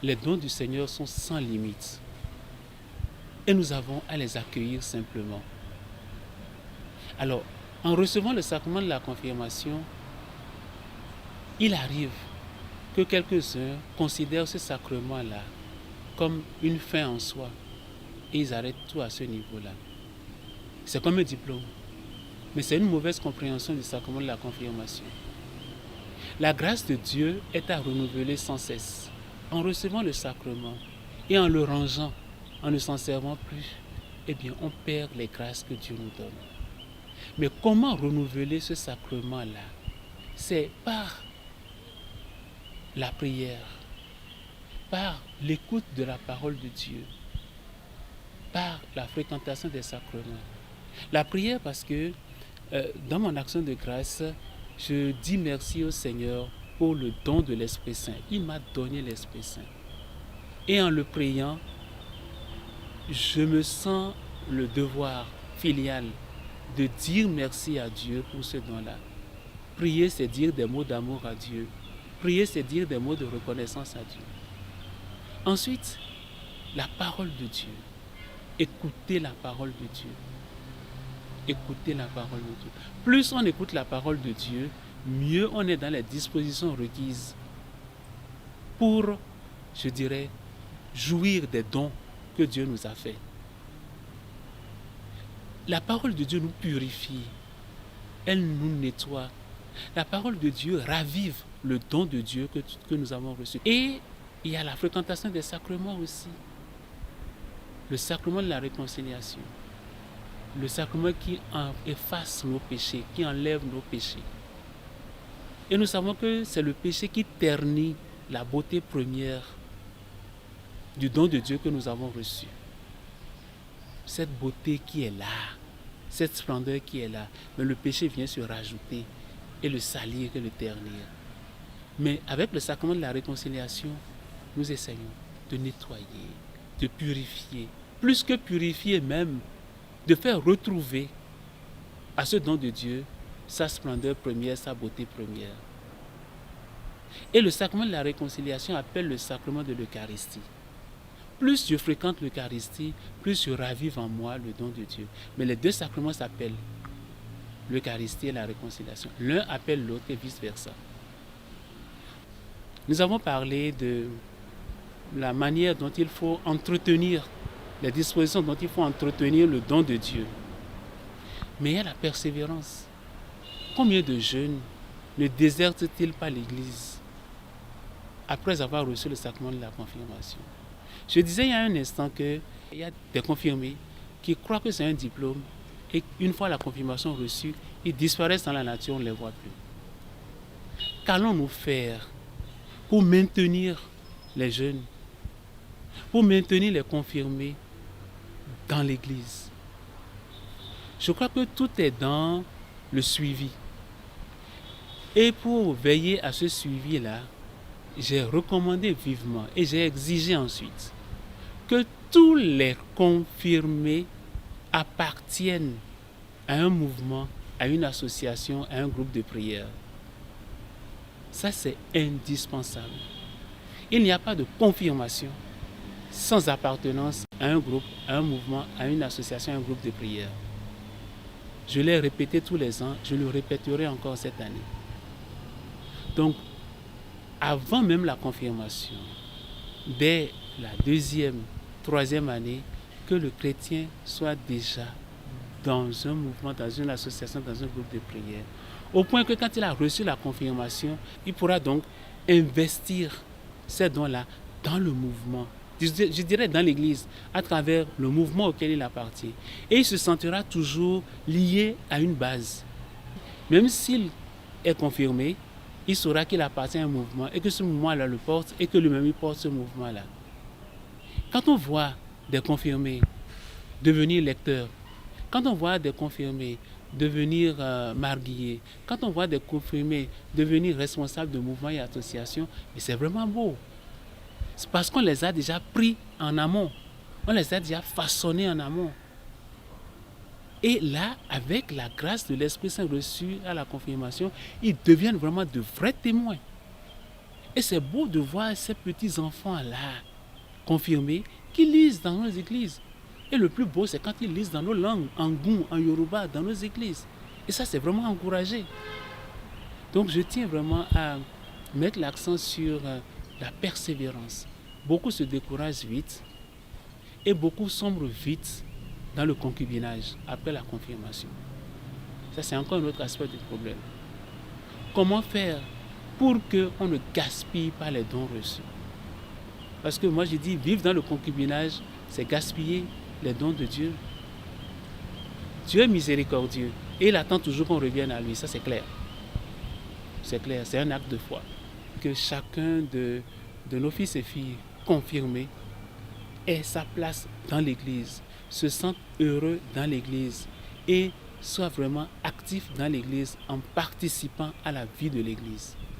les dons du Seigneur sont sans limite. Et nous avons à les accueillir simplement. Alors, en recevant le sacrement de la confirmation, il arrive que quelques-uns considèrent ce sacrement-là comme une fin en soi. Et ils arrêtent tout à ce niveau-là. C'est comme un diplôme. Mais c'est une mauvaise compréhension du sacrement de la confirmation. La grâce de Dieu est à renouveler sans cesse. En recevant le sacrement et en le rangeant, en ne s'en servant plus, eh bien, on perd les grâces que Dieu nous donne. Mais comment renouveler ce sacrement-là? C'est par la prière, par l'écoute de la parole de Dieu, par la fréquentation des sacrements. La prière parce que dans mon action de grâce, je dis merci au Seigneur pour le don de l'Esprit Saint. Il m'a donné l'Esprit Saint. Et en le priant, je me sens le devoir filial de dire merci à Dieu pour ce don-là. Prier, c'est dire des mots d'amour à Dieu. Prier, c'est dire des mots de reconnaissance à Dieu. Ensuite, la parole de Dieu. Écoutez la parole de Dieu. Écoutez la parole de Dieu. Plus on écoute la parole de Dieu, mieux on est dans les dispositions requises pour, je dirais, jouir des dons que Dieu nous a faits. La parole de Dieu nous purifie, elle nous nettoie. La parole de Dieu ravive le don de Dieu que nous avons reçu. Et il y a la fréquentation des sacrements aussi. Le sacrement de la réconciliation. Le sacrement qui efface nos péchés, qui enlève nos péchés. Et nous savons que c'est le péché qui ternit la beauté première du don de Dieu que nous avons reçu. Cette beauté qui est là, cette splendeur qui est là, mais le péché vient se rajouter et le salir et le ternir. Mais avec le sacrement de la réconciliation, nous essayons de nettoyer, de purifier, plus que purifier même, de faire retrouver à ce don de Dieu sa splendeur première, sa beauté première. Et le sacrement de la réconciliation appelle le sacrement de l'Eucharistie. Plus je fréquente l'Eucharistie, plus je ravive en moi le don de Dieu. Mais les deux sacrements s'appellent l'Eucharistie et la réconciliation. L'un appelle l'autre et vice-versa. Nous avons parlé de la manière dont il faut entretenir, les dispositions dont il faut entretenir le don de Dieu. Mais il y a la persévérance. Combien de jeunes ne désertent-ils pas l'Église après avoir reçu le sacrement de la confirmation? Je disais il y a un instant qu'il y a des confirmés qui croient que c'est un diplôme et une fois la confirmation reçue, ils disparaissent dans la nature, on ne les voit plus. Qu'allons-nous faire pour maintenir les jeunes, pour maintenir les confirmés dans l'Église? Je crois que tout est dans le suivi. Et pour veiller à ce suivi-là, j'ai recommandé vivement et j'ai exigé ensuite que tous les confirmés appartiennent à un mouvement, à une association, à un groupe de prière. Ça, c'est indispensable. Il n'y a pas de confirmation sans appartenance à un groupe, à un mouvement, à une association, à un groupe de prière. Je l'ai répété tous les ans, je le répéterai encore cette année. Donc, avant même la confirmation, dès la deuxième, troisième année, que le chrétien soit déjà dans un mouvement, dans une association, dans un groupe de prière. Au point que quand il a reçu la confirmation, il pourra donc investir ces dons-là dans le mouvement. Je dirais dans l'Église, à travers le mouvement auquel il appartient. Et il se sentira toujours lié à une base. Même s'il est confirmé, il saura qu'il appartient à un mouvement et que ce mouvement-là le porte et que lui-même il porte ce mouvement-là. Quand on voit des confirmés devenir lecteurs, quand on voit des confirmés devenir marguilliers, quand on voit des confirmés devenir responsables de mouvements et associations, c'est vraiment beau. C'est parce qu'on les a déjà pris en amont, on les a déjà façonnés en amont. Et là, avec la grâce de l'Esprit Saint reçu à la confirmation, ils deviennent vraiment de vrais témoins. Et c'est beau de voir ces petits-enfants-là, confirmés, qui lisent dans nos églises. Et le plus beau, c'est quand ils lisent dans nos langues, en Goum, en Yoruba, dans nos églises. Et ça, c'est vraiment encouragé. Donc, je tiens vraiment à mettre l'accent sur la persévérance. Beaucoup se découragent vite et beaucoup sombrent vite dans le concubinage après la confirmation. Ça, c'est encore un autre aspect du problème. Comment faire pour qu'on ne gaspille pas les dons reçus? Parce que moi, je dis, vivre dans le concubinage, c'est gaspiller les dons de Dieu. Dieu est miséricordieux et il attend toujours qu'on revienne à lui. Ça, c'est clair. C'est clair, c'est un acte de foi. Que chacun de nos fils et filles confirmés ait sa place dans l'Église, se sente heureux dans l'Église et soit vraiment actif dans l'Église en participant à la vie de l'Église.